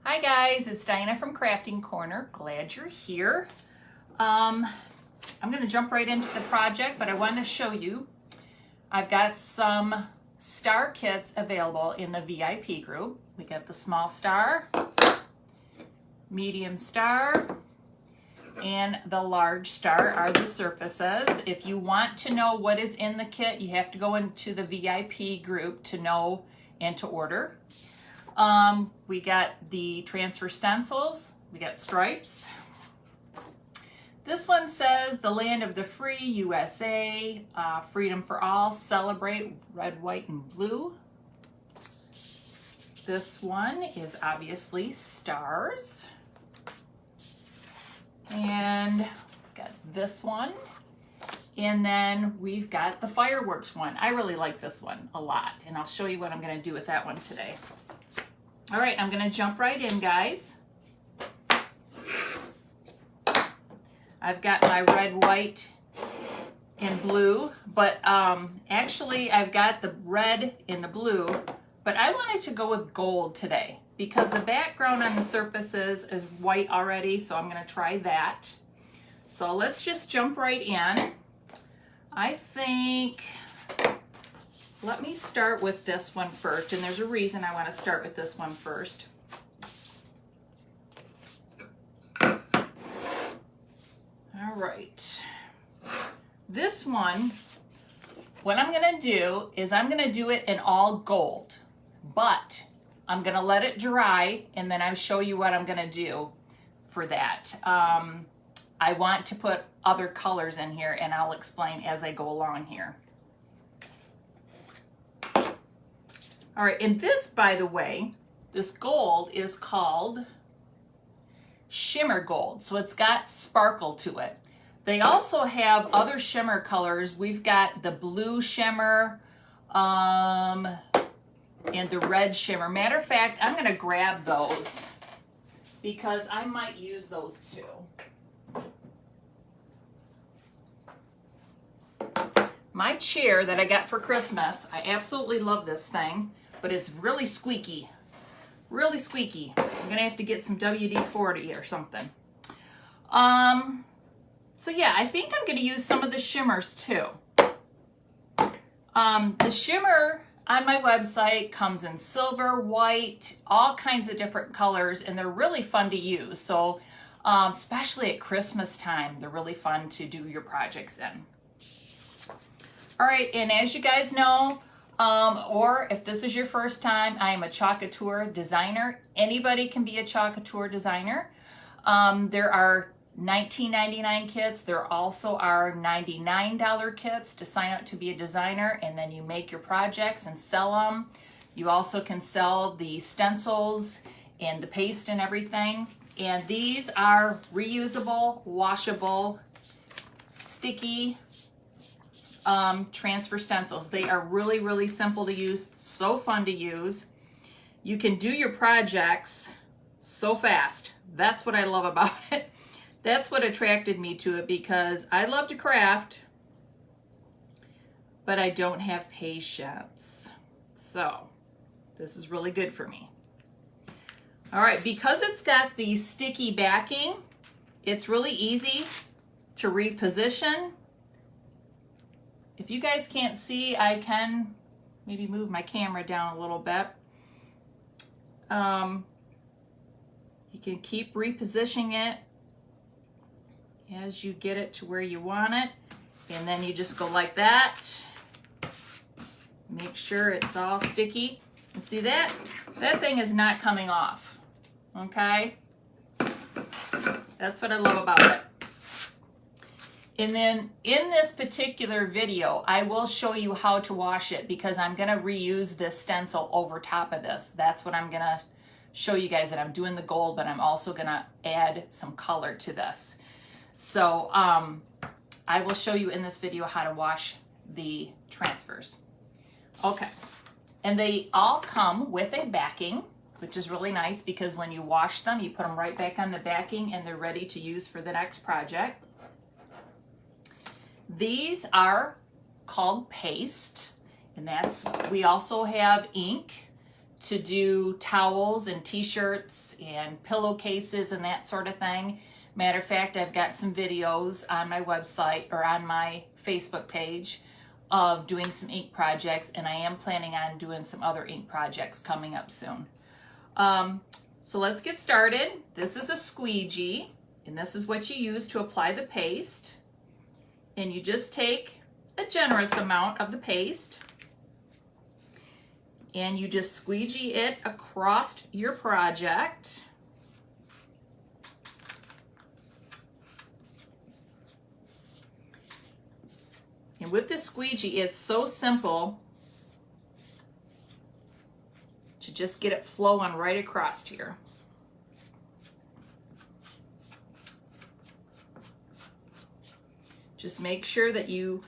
Hi guys, it's Diana from Crafting Corner. Glad you're here. I'm going to jump right into the project, but I want to show you I've got some star kits available in the VIP group. We got the small star, medium star, and the large star are the surfaces. If you want to know what is in the kit, you have to go into the VIP group to know and to order. We got the transfer stencils, we got stripes. This one says the land of the free, USA, freedom for all, celebrate, red, white, and blue. This one is obviously stars. And we've got this one. And then we've got the fireworks one. I really like this one a lot, and I'll show you what I'm going to do with that one today. All right, I'm going to jump right in, guys. I've got my red, white, and blue, but actually I've got the red and the blue, but I wanted to go with gold today because the background on the surfaces is white already, so I'm going to try that. So let's just jump right in. I think, let me start with this one first, and there's a reason I want to start with this one first. All right. This one, what I'm going to do is I'm going to do it in all gold, but I'm going to let it dry, and then I'll show you what I'm going to do for that. I want to put other colors in here, and I'll explain as I go along here. All right, and this, by the way, this gold is called shimmer gold, so it's got sparkle to it. They also have other shimmer colors. We've got the blue shimmer and the red shimmer. Matter of fact, I'm going to grab those because I might use those too. My chair that I got for Christmas, I absolutely love this thing, but it's really squeaky. Really squeaky. I'm gonna have to get some WD-40 or something. So yeah, I think I'm gonna use some of the shimmers too. The shimmer on my website comes in silver, white, all kinds of different colors, and they're really fun to use. So especially at Christmas time, they're really fun to do your projects in. All right, and as you guys know, or if this is your first time, I am a Chalk Couture designer. Anybody can be a Chalk Couture designer. There are $19.99 kits. There also are $99 kits to sign up to be a designer, and then you make your projects and sell them. You also can sell the stencils and the paste and everything. And these are reusable, washable, sticky transfer stencils. They are really, really simple to use, so fun to use. You can do your projects so fast. That's what I love about it. That's what attracted me to it, because I love to craft, but I don't have patience. So this is really good for me. All right, because it's got the sticky backing, it's really easy to reposition. If you guys can't see, I can maybe move my camera down a little bit. You can keep repositioning it as you get it to where you want it. And then you just go like that. Make sure it's all sticky. And see that? That thing is not coming off. Okay? That's what I love about it. And then in this particular video, I will show you how to wash it, because I'm going to reuse this stencil over top of this. That's what I'm going to show you guys, that I'm doing the gold, but I'm also going to add some color to this. So I will show you in this video how to wash the transfers. Okay. And they all come with a backing, which is really nice, because when you wash them, you put them right back on the backing and they're ready to use for the next project. These are called paste, and we also have ink to do towels and t-shirts and pillowcases and that sort of thing. Matter of fact, I've got some videos on my website or on my Facebook page of doing some ink projects, and I am planning on doing some other ink projects coming up soon. So let's get started. This is a squeegee, and this is what you use to apply the paste. And you just take a generous amount of the paste and you just squeegee it across your project. And with this squeegee, it's so simple to just get it flowing right across here. Just make sure that you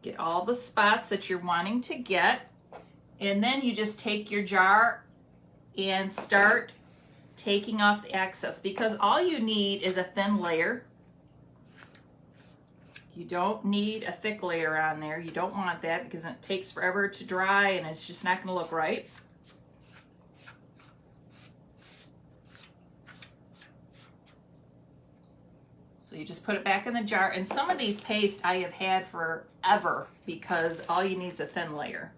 get all the spots that you're wanting to get. And then you just take your jar and start taking off the excess, because all you need is a thin layer. You don't need a thick layer on there. You don't want that because it takes forever to dry and it's just not going to look right. So you just put it back in the jar. And some of these pastes I have had forever because all you need is a thin layer.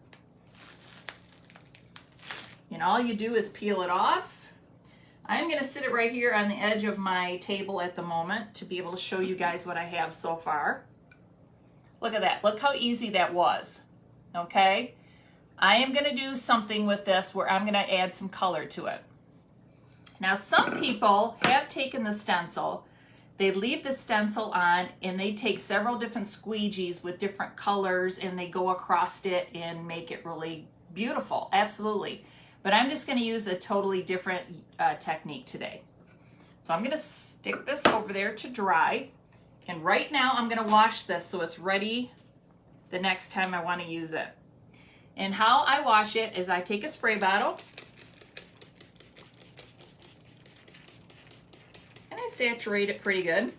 And all you do is peel it off. I'm going to sit it right here on the edge of my table at the moment to be able to show you guys what I have so far. Look at that. Look how easy that was. Okay? I am going to do something with this where I'm going to add some color to it. Now, some people have taken the stencil. They leave the stencil on and they take several different squeegees with different colors and they go across it and make it really beautiful. Absolutely. But I'm just going to use a totally different technique today. So I'm going to stick this over there to dry. And right now I'm going to wash this so it's ready the next time I want to use it. And how I wash it is I take a spray bottle and I saturate it pretty good.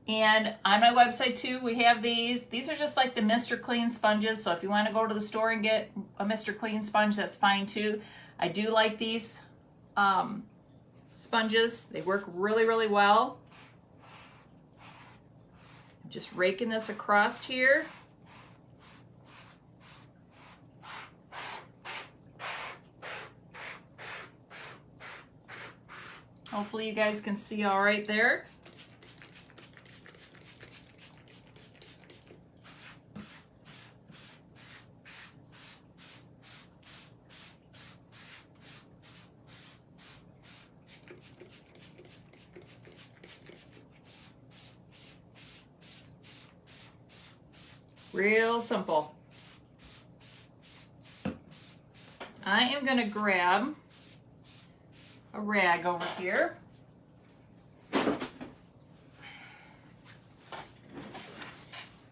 And on my website too, we have these. These are just like the Mr. Clean sponges. So if you want to go to the store and get a Mr. Clean sponge, that's fine too. I do like these sponges. They work really, really well. I'm just raking this across here. Hopefully you guys can see all right there. Real simple. I am going to grab a rag over here.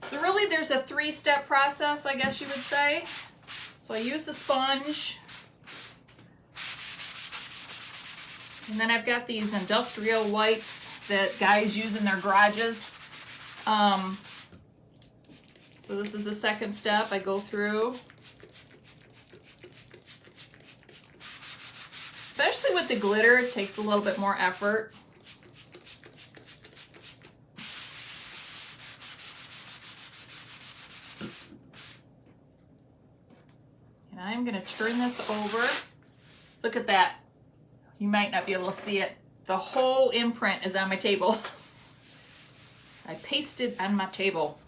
So really there's a three-step process, I guess you would say. So I use the sponge. And then I've got these industrial wipes that guys use in their garages. So this is the second step. I go through. Especially with the glitter, it takes a little bit more effort. And I'm going to turn this over. Look at that. You might not be able to see it. The whole imprint is on my table. I pasted on my table.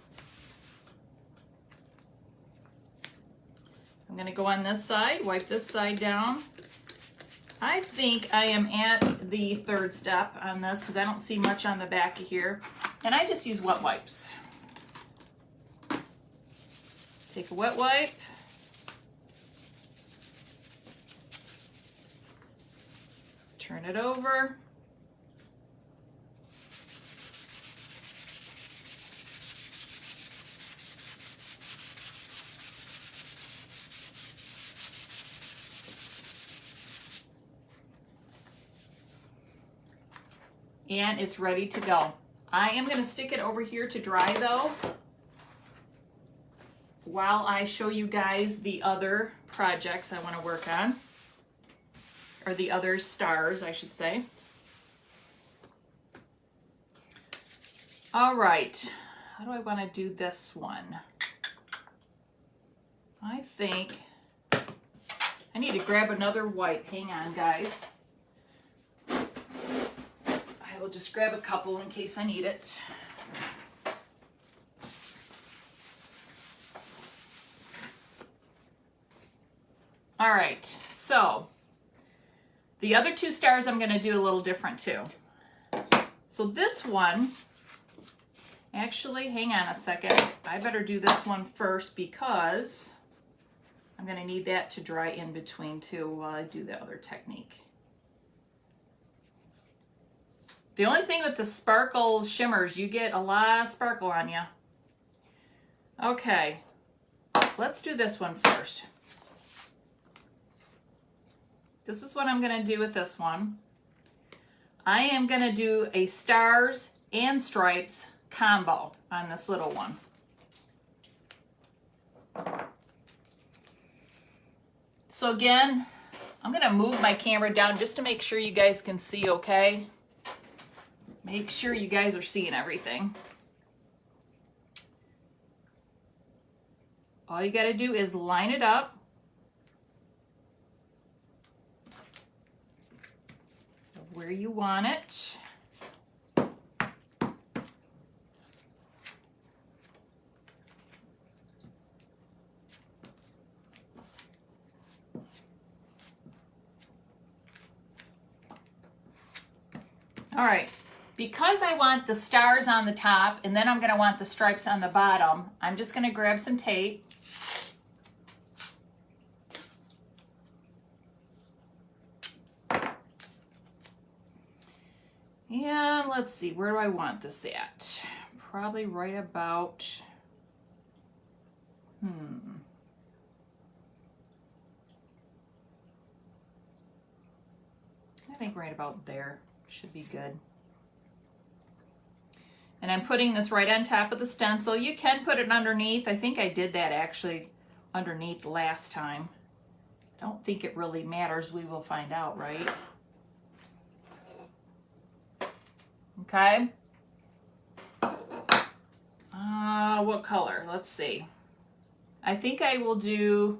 I'm going to go on this side, wipe this side down. I think I am at the third step on this because I don't see much on the back of here. And I just use wet wipes. Take a wet wipe. Turn it over. And it's ready to go. I am going to stick it over here to dry though, while I show you guys the other projects I want to work on, or the other stars, I should say. All right, how do I want to do this one? I think I need to grab another white. Hang on, guys. I will just grab a couple in case I need it. All right, so the other two stars I'm going to do a little different too. So this one, actually, hang on a second. I better do this one first because I'm going to need that to dry in between too while I do the other technique. The only thing with the sparkle shimmers, you get a lot of sparkle on you. Okay, let's do this one first. This is what I'm going to do with this one. I am going to do a stars and stripes combo on this little one. So again, I'm going to move my camera down just to make sure you guys can see okay. Make sure you guys are seeing everything. All you got to do is line it up. Where you want it. All right, because I want the stars on the top and then I'm going to want the stripes on the bottom, I'm just going to grab some tape. And let's see, where do I want this at? Probably right about, I think right about there should be good. And I'm putting this right on top of the stencil. You can put it underneath. I think I did that actually underneath last time. I don't think it really matters. We will find out, right? Okay. What color? Let's see. I think I will do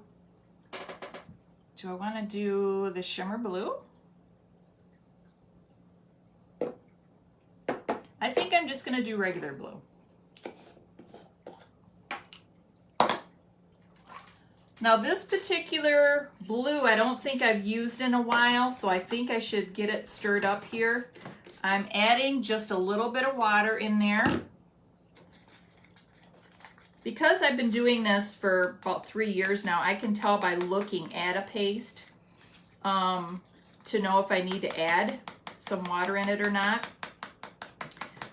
I want to do the shimmer blue? I think I'm just going to do regular blue. Now this particular blue I don't think I've used in a while, so I think I should get it stirred up here. I'm adding just a little bit of water in there. Because I've been doing this for about 3 years now, I can tell by looking at a paste to know if I need to add some water in it or not.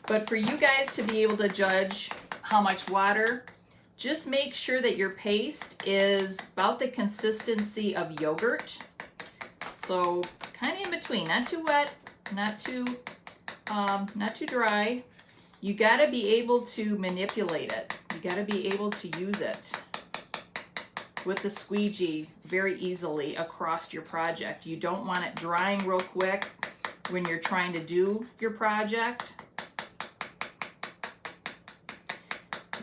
But for you guys to be able to judge how much water, just make sure that your paste is about the consistency of yogurt. So kind of in between, not too wet, not too dry. You got to be able to manipulate it. You got to be able to use it with the squeegee very easily across your project. You don't want it drying real quick when you're trying to do your project.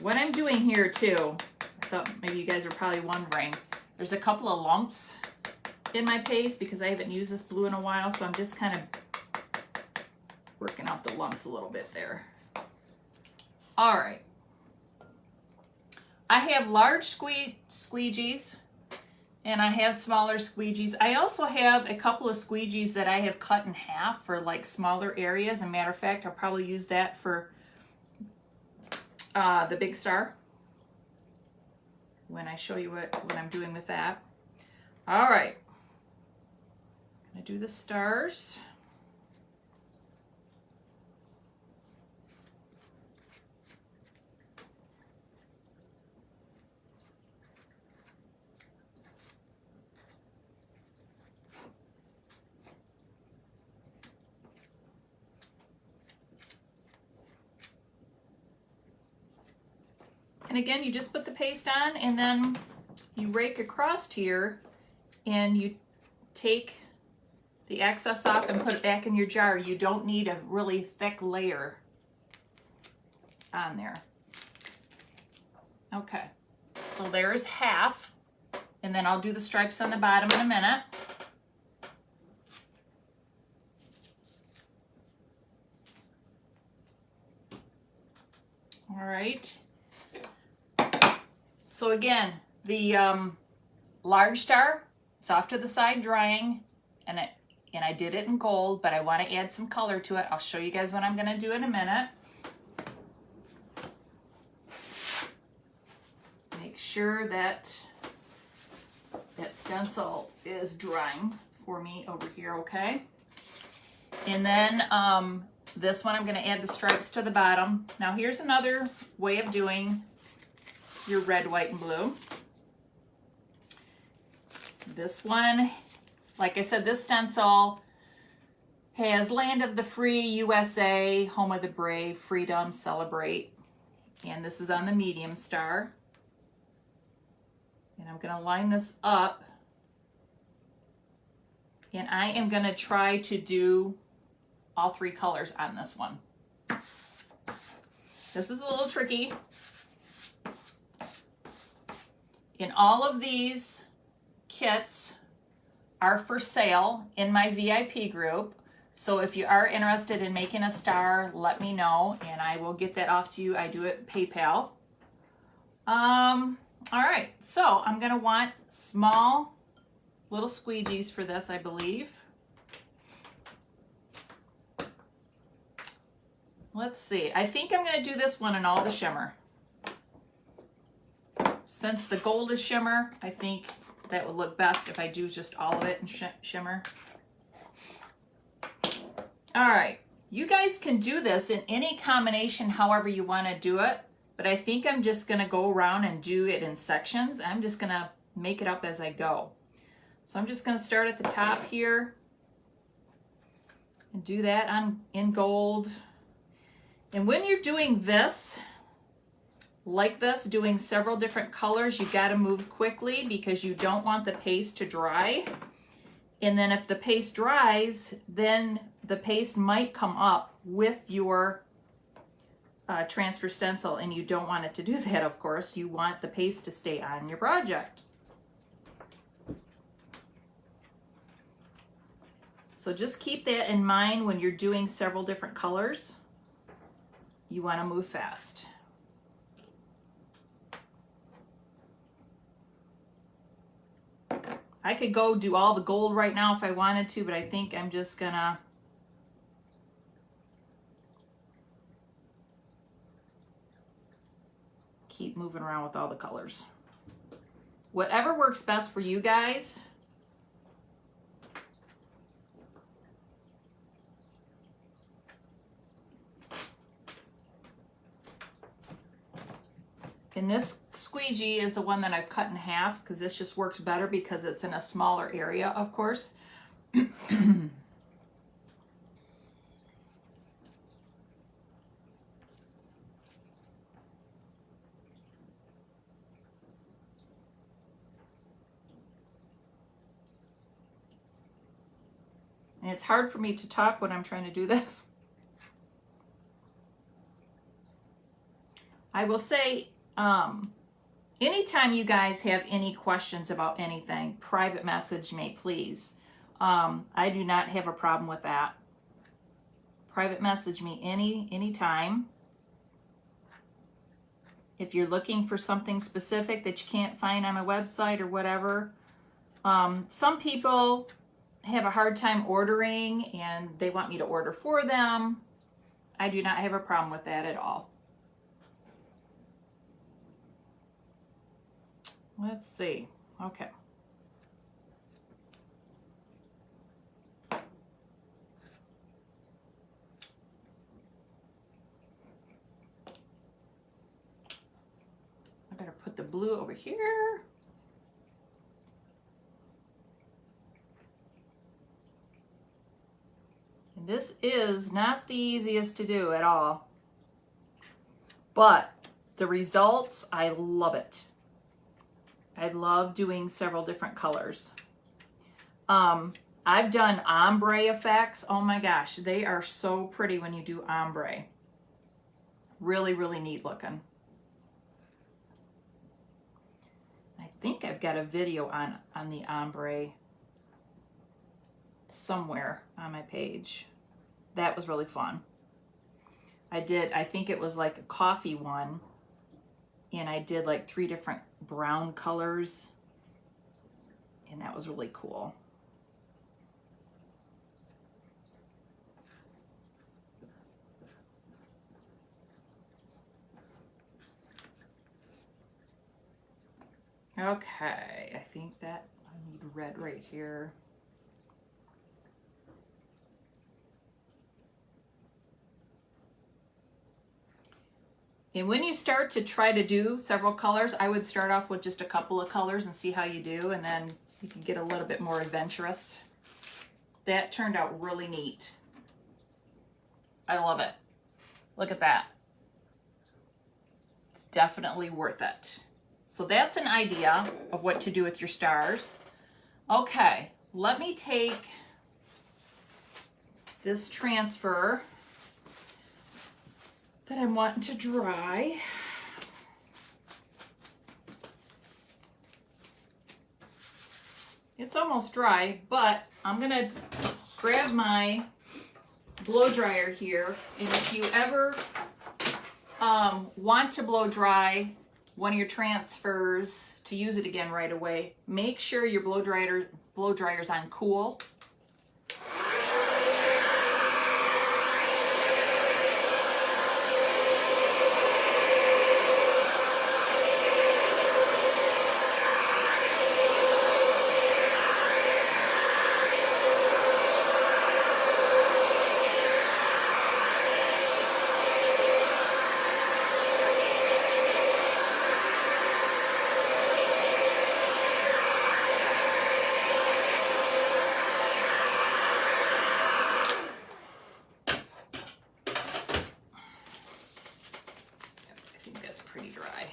What I'm doing here too, I thought maybe you guys are probably wondering, there's a couple of lumps in my paste because I haven't used this blue in a while, so I'm just kind of working out the lumps a little bit there. All right. I have large squeegees and I have smaller squeegees. I also have a couple of squeegees that I have cut in half for like smaller areas. As a matter of fact, I'll probably use that for the big star when I show you what I'm doing with that. All right. I'm gonna do the stars. And again, you just put the paste on and then you rake across here and you take the excess off and put it back in your jar. You don't need a really thick layer on there. Okay, so there's half, and then I'll do the stripes on the bottom in a minute. All right. So again, the large star, it's off to the side drying, and I did it in gold, but I want to add some color to it. I'll show you guys what I'm going to do in a minute. Make sure that that stencil is drying for me over here, okay? And then this one I'm going to add the stripes to the bottom. Now here's another way of doing your red, white, and blue. This one, like I said, this stencil has Land of the Free, USA, Home of the Brave, Freedom, Celebrate. And this is on the medium star. And I'm going to line this up. And I am going to try to do all three colors on this one. This is a little tricky. And all of these kits are for sale in my VIP group. So if you are interested in making a star, let me know and I will get that off to you. I do it PayPal. All right, so I'm gonna want small little squeegees for this, I believe. Let's see, I think I'm gonna do this one in all the shimmer. Since the gold is shimmer, I think that would look best if I do just all of it in shimmer. All right, you guys can do this in any combination however you want to do it, but I think I'm just going to go around and do it in sections. I'm just going to make it up as I go. So I'm just going to start at the top here and do that in gold. And when you're doing this, like this, doing several different colors, you got to move quickly because you don't want the paste to dry. And then if the paste dries, then the paste might come up with your transfer stencil, and you don't want it to do that, of course. You want the paste to stay on your project. So just keep that in mind when you're doing several different colors. You want to move fast. I could go do all the gold right now if I wanted to, but I think I'm just gonna keep moving around with all the colors. Whatever works best for you guys. And this squeegee is the one that I've cut in half because this just works better because it's in a smaller area, of course. And it's hard for me to talk when I'm trying to do this. I will say, anytime you guys have any questions about anything, private message me, please. I do not have a problem with that. Private message me anytime. If you're looking for something specific that you can't find on my website or whatever. Some people have a hard time ordering and they want me to order for them. I do not have a problem with that at all. Let's see. Okay. I better put the blue over here. And this is not the easiest to do at all. But the results, I love it. I love doing several different colors. I've done ombre effects. Oh my gosh, they are so pretty when you do ombre. Really, really neat looking. I think I've got a video on the ombre somewhere on my page. That was really fun. I think it was like a coffee one, and I did like 3 different brown colors, and that was really cool. Okay, I think that I need red right here. And when you start to try to do several colors, I would start off with just a couple of colors and see how you do, and then you can get a little bit more adventurous. That turned out really neat. I love it. Look at that. It's definitely worth it. So that's an idea of what to do with your stars. Okay, let me take this transfer that I'm wanting to dry. It's almost dry, but I'm gonna grab my blow dryer here, and if you ever want to blow dry one of your transfers to use it again right away, make sure your blow dryer's on cool. Pretty dry.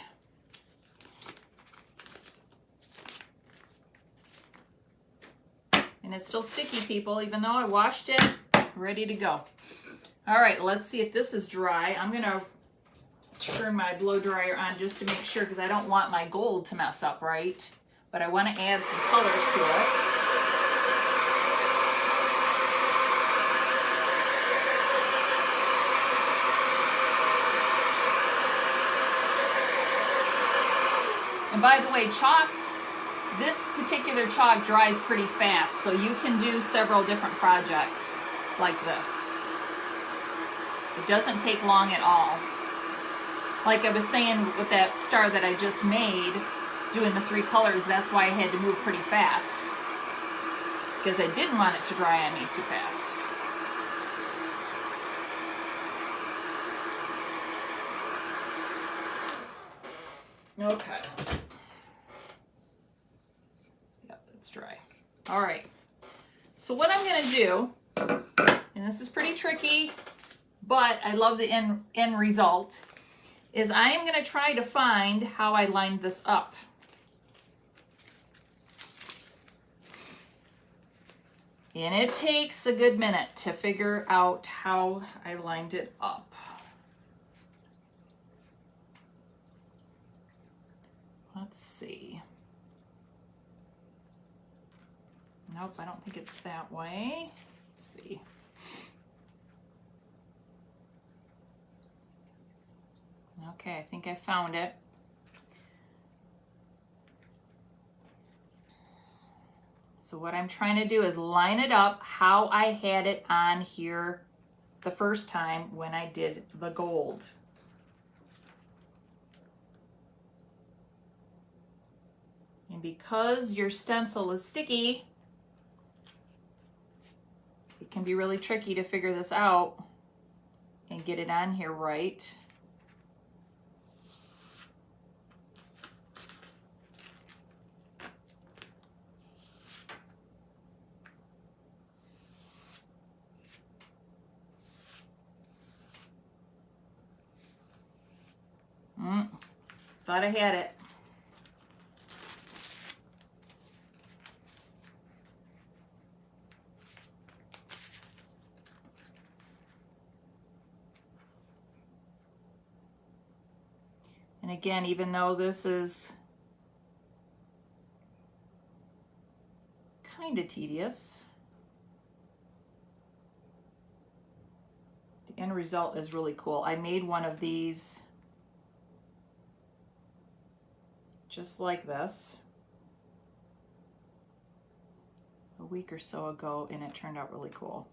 And it's still sticky, people, even though I washed it, ready to go. All right, let's see if this is dry. I'm gonna turn my blow dryer on just to make sure, because I don't want my gold to mess up, right? But I want to add some colors to it. And by the way, chalk, this particular chalk dries pretty fast, so you can do several different projects like this. It doesn't take long at all. Like I was saying with that star that I just made, doing the 3 colors, that's why I had to move pretty fast, because I didn't want it to dry on me too fast. Okay. Yep, it's dry. All right. So what I'm going to do, and this is pretty tricky, but I love the end result, is I am going to try to find how I lined this up. And it takes a good minute to figure out how I lined it up. Let's see. Nope, I don't think it's that way. Let's see. Okay, I think I found it. So what I'm trying to do is line it up how I had it on here the first time when I did the gold. And because your stencil is sticky, it can be really tricky to figure this out and get it on here right. Thought I had it. And again, even though this is kind of tedious, the end result is really cool. I made one of these just like this a week or so ago, and it turned out really cool.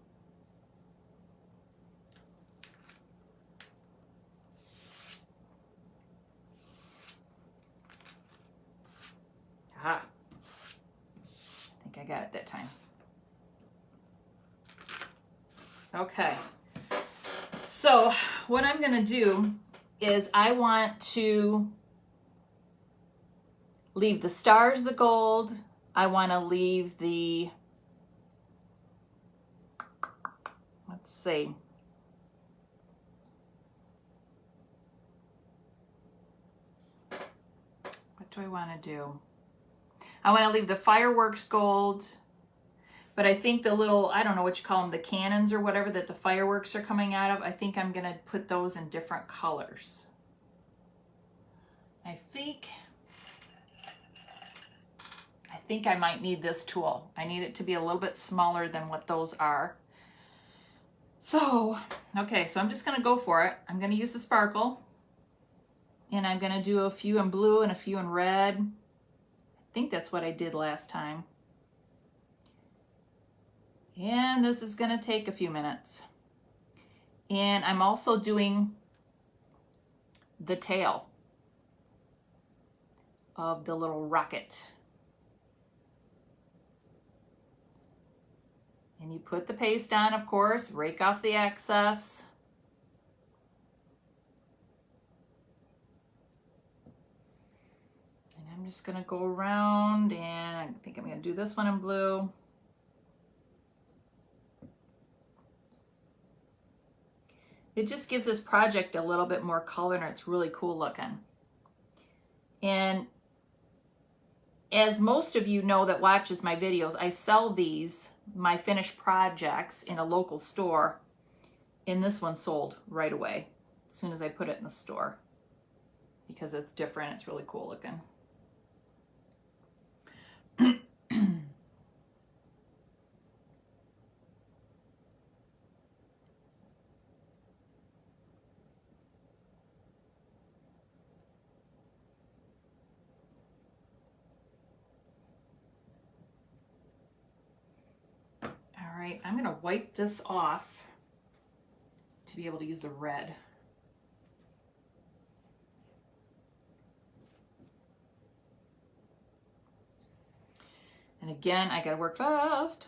Aha. I think I got it that time. Okay. So what I'm going to do is I want to leave the stars the gold. I want to leave the, let's see, what do I want to do? I want to leave the fireworks gold, but I think the little, I don't know what you call them, the cannons or whatever that the fireworks are coming out of, I think I'm going to put those in different colors. I think I might need this tool. I need it to be a little bit smaller than what those are. So, okay, so I'm just going to go for it. I'm going to use the sparkle, and I'm going to do a few in blue and a few in red. I think that's what I did last time. And this is going to take a few minutes. And I'm also doing the tail of the little rocket. And you put the paste on, of course, rake off the excess. And I'm just going to go around, and I think I'm going to do this one in blue. It just gives this project a little bit more color, and it's really cool looking. And as most of you know that watches my videos, I sell these, my finished projects, in a local store. And this one sold right away as soon as I put it in the store because it's different. It's really cool looking. All right, I'm going to wipe this off to be able to use the red. And again, I got to work fast.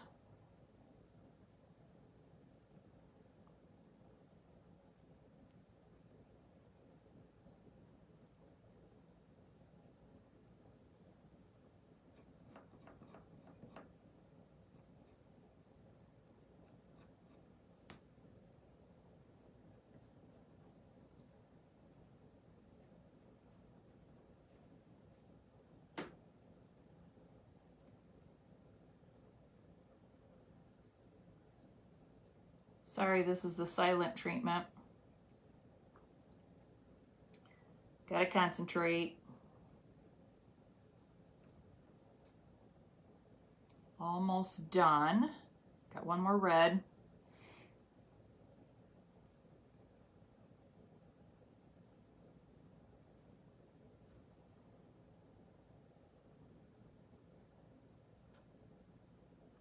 Sorry, this is the silent treatment. Gotta concentrate. Almost done. Got one more red.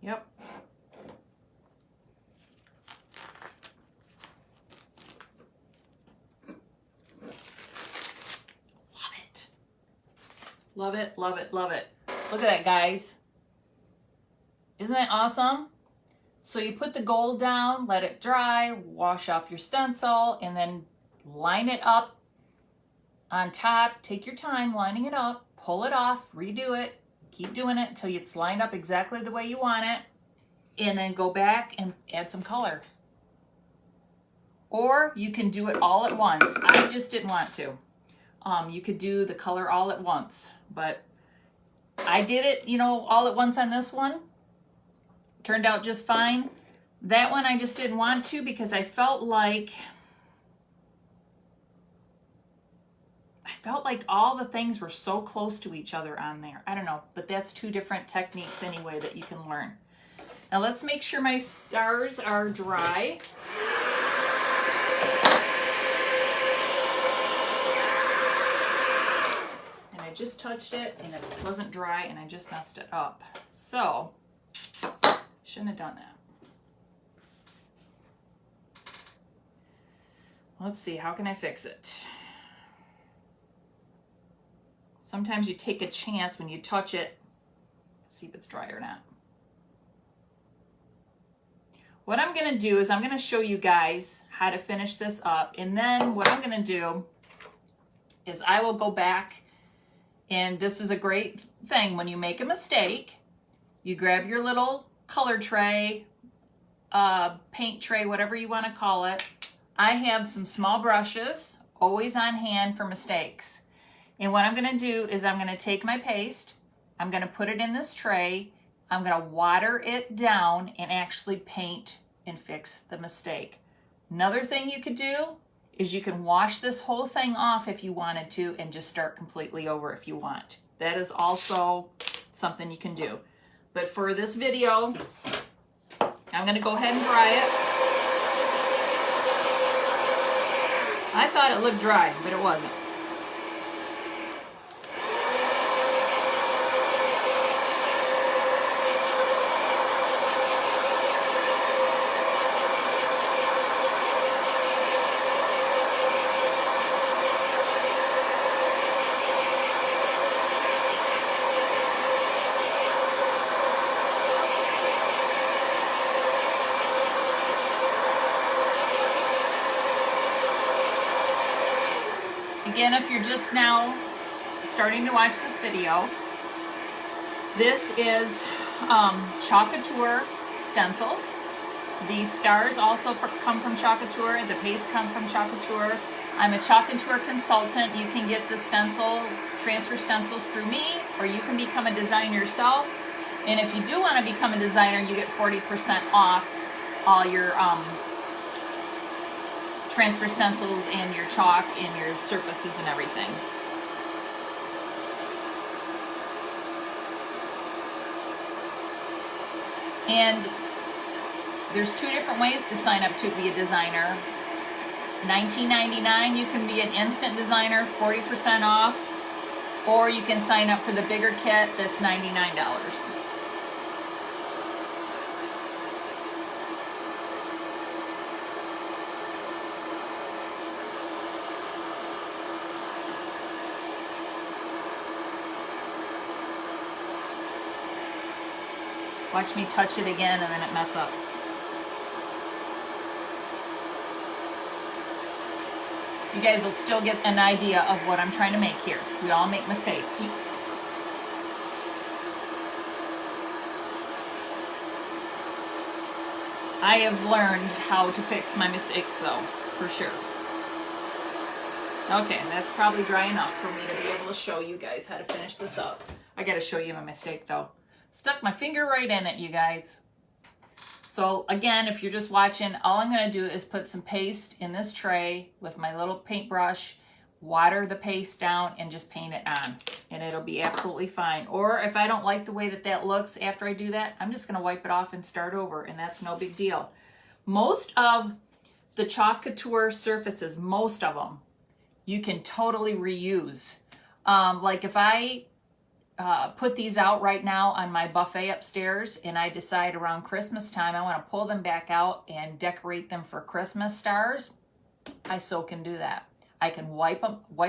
Yep. Love it, love it, love it. Look at that, guys. Isn't that awesome? So you put the gold down, let it dry, wash off your stencil, and then line it up on top. Take your time lining it up, pull it off, redo it, keep doing it until it's lined up exactly the way you want it, and then go back and add some color. Or you can do it all at once. I just didn't want to. You could do the color all at once, but I did it, you know, all at once on this one. Turned out just fine. That one I just didn't want to because I felt like felt like all the things were so close to each other on there. I don't know, but that's two different techniques anyway that you can learn. Now let's make sure my stars are dry. And I just touched it and it wasn't dry and I just messed it up. So, shouldn't have done that. Let's see, how can I fix it? Sometimes you take a chance when you touch it, see if it's dry or not. What I'm gonna do is I'm gonna show you guys how to finish this up, and then what I'm gonna do is I will go back, and this is a great thing when you make a mistake, you grab your little color tray, paint tray, whatever you wanna call it. I have some small brushes, always on hand for mistakes. And what I'm gonna do is I'm gonna take my paste, I'm gonna put it in this tray, I'm gonna water it down and actually paint and fix the mistake. Another thing you could do is you can wash this whole thing off if you wanted to and just start completely over if you want. That is also something you can do. But for this video, I'm gonna go ahead and dry it. I thought it looked dry, but it wasn't. Again, if you're just now starting to watch this video, this is Chalk Couture stencils. The stars also come from Chalk Couture. The paste come from Chalk Couture. I'm a Chalk Couture consultant. You can get the transfer stencils through me, or you can become a designer yourself. And if you do want to become a designer, you get 40% off all your transfer stencils and your chalk and your surfaces and everything. And there's two different ways to sign up to be a designer. $19.99, you can be an instant designer, 40% off, or you can sign up for the bigger kit that's $99. Watch me touch it again and then it mess up. You guys will still get an idea of what I'm trying to make here. We all make mistakes. I have learned how to fix my mistakes though, for sure. Okay, that's probably dry enough for me to be able to show you guys how to finish this up. I gotta show you my mistake though. Stuck my finger right in it, you guys. So again, if you're just watching, all I'm gonna do is put some paste in this tray with my little paintbrush, water the paste down and just paint it on, and it'll be absolutely fine. Or if I don't like the way that that looks after I do that, I'm just gonna wipe it off and start over, and that's no big deal. Most of the Chalk Couture surfaces, most of them, you can totally reuse. Like if I put these out right now on my buffet upstairs and I decide around Christmas time I want to pull them back out and decorate them for Christmas stars, I so can do that. I can wipe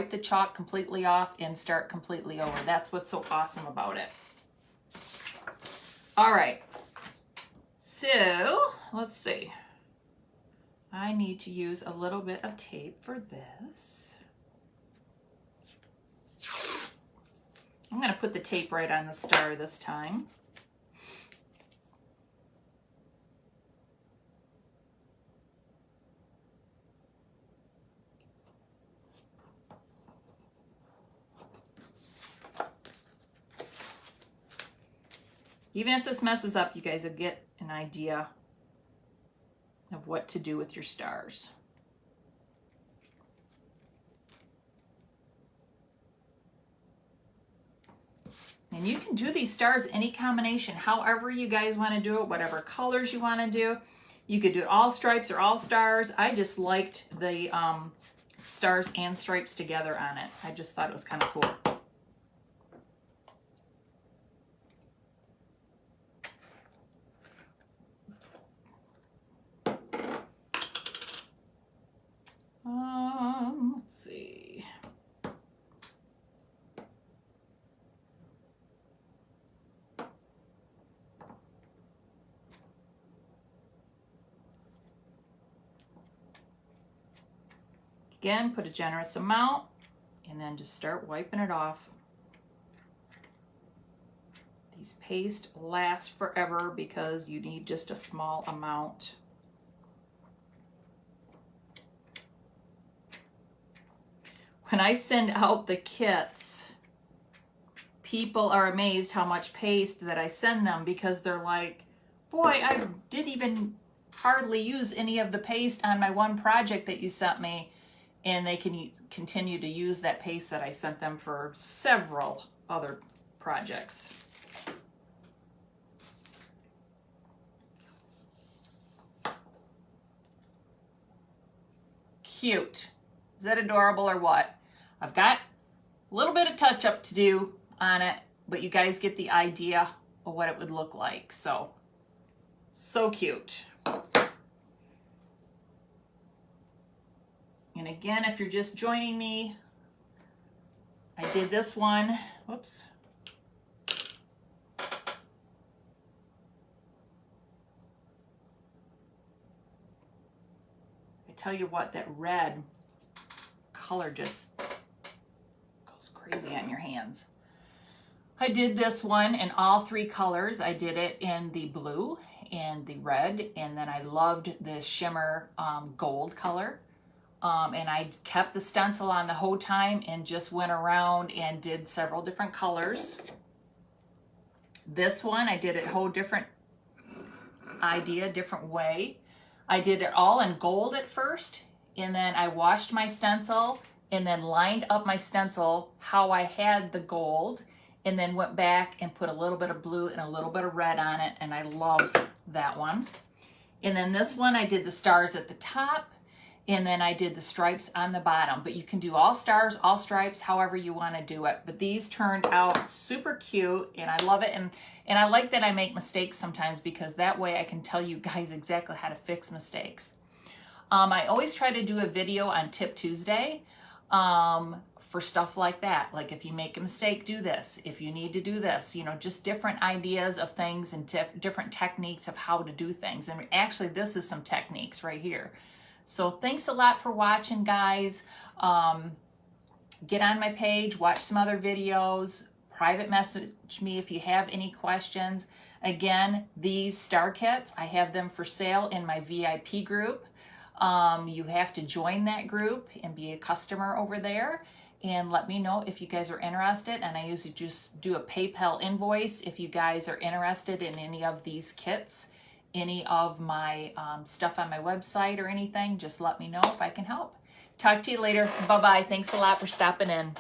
the chalk completely off and start completely over. That's what's so awesome about it. All right, so let's see. I need to use a little bit of tape for this. I'm going to put the tape right on the star this time. Even if this messes up, you guys will get an idea of what to do with your stars. And you can do these stars any combination, however you guys want to do it, whatever colors you want to do. You could do it all stripes or all stars. I just liked the stars and stripes together on it. I just thought it was kind of cool. Let's see. Again, put a generous amount and then just start wiping it off. These pastes last forever because you need just a small amount. When I send out the kits, people are amazed how much paste that I send them because they're like, boy, I didn't even hardly use any of the paste on my one project that you sent me. And they can continue to use that paste that I sent them for several other projects. Cute. Is that adorable or what? I've got a little bit of touch up to do on it, but you guys get the idea of what it would look like. So cute. And again, if you're just joining me, I did this one. Whoops. I tell you what, that red color just goes crazy on your hands. I did this one in all three colors. I did it in the blue and the red, and then I loved the shimmer gold color. And I kept the stencil on the whole time and just went around and did several different colors. This one, I did it a whole different idea, different way. I did it all in gold at first, and then I washed my stencil and then lined up my stencil how I had the gold, and then went back and put a little bit of blue and a little bit of red on it, and I love that one. And then this one, I did the stars at the top, and then I did the stripes on the bottom. But you can do all stars, all stripes, however you want to do it. But these turned out super cute, and I love it. And I like that I make mistakes sometimes, because that way I can tell you guys exactly how to fix mistakes. I always try to do a video on Tip Tuesday for stuff like that. Like, if you make a mistake, do this. If you need to do this, you know, just different ideas of things and different techniques of how to do things. And actually, this is some techniques right here. So thanks a lot for watching, guys. Get on my page, watch some other videos, private message me if you have any questions. Again, these star kits, I have them for sale in my VIP group. You have to join that group and be a customer over there, and let me know if you guys are interested. And I usually just do a PayPal invoice if you guys are interested in any of these kits, any of my stuff on my website or anything. Just let me know if I can help. Talk to you later. Bye-bye. Thanks a lot for stopping in.